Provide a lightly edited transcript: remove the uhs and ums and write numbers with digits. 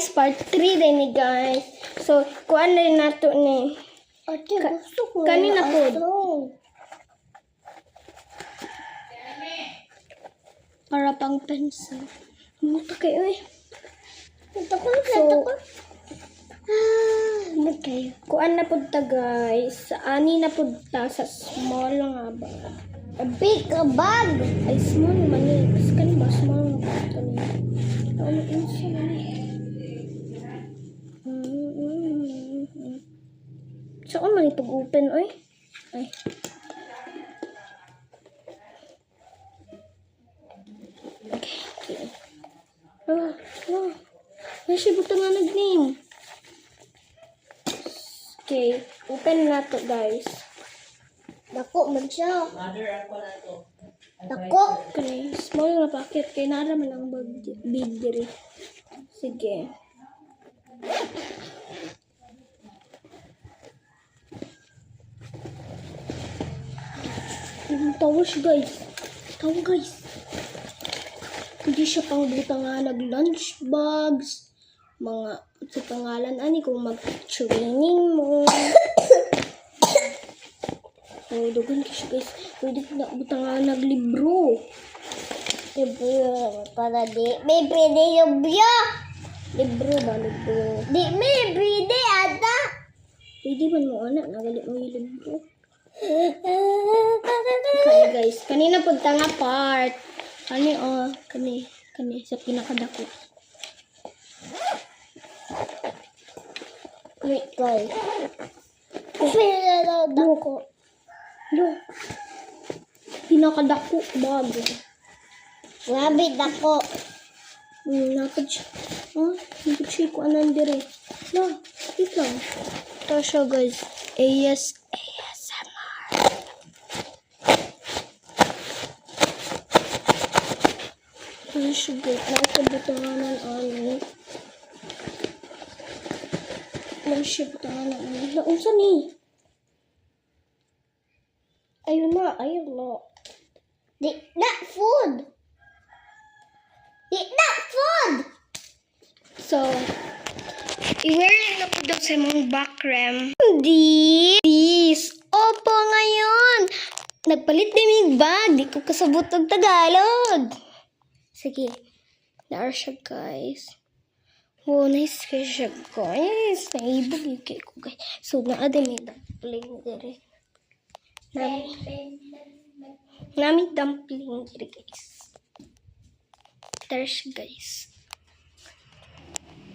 guys, part 3 din ni guys. So, kuan rin nato ni. Ate, gusto ko. Kanina po. Para pang pencil. Muta kayo eh. Ito ko, Okay. Kuan na pud ta guys. Ani na pud ta sa small nga ba. a big bag. Ay small man ni. Kasi kan ba small nga ba ito ni. Ano insa man ni. Saan man ito open oy? Ay. Okay. Nasi butang nga nag-name. Okay, open na to guys. Dako man siya. Dako. Okay, small na packet. Kaya naraman ang big diri. Sige. Tawa siya guys. Tawa guys. Hindi siya pang butang nga nag-lunch bags. Mga sa pangalan ani kung mag-training mo. So, doon kasi guys. Pwede na butang nga naglibro. Libro para di. May pwede yung biya. Libro ba? Libro. Di may pwede ata. Pwede ba mo anak? Nagalit mo yung libro. Okay guys. Kanina punta nga part. Kani kani sa pinakadako. Wait guys. Pwede dako. Yo. Pinakadako bago. Grabe dako. Napad siya. Napad siya ko anan dire. No, ikaw. Ito siya guys. ASMR. Ano siya guys. Nakabutanganan ano. Ano siya butanganan ano. Naunsa ni? Ayun na. Di na food. Di na food. So, i-wearing na po daw sa mong backram. This. Opo ngayon. Nagpalit din yung bag. Di ko kasabot ng Tagalog. Sige. Naar siya guys. Oh, nice ka siya guys. Naibog yung cake ko guys. So, naadin may dumpling dire. Nami dumpling dire guys. There siya guys.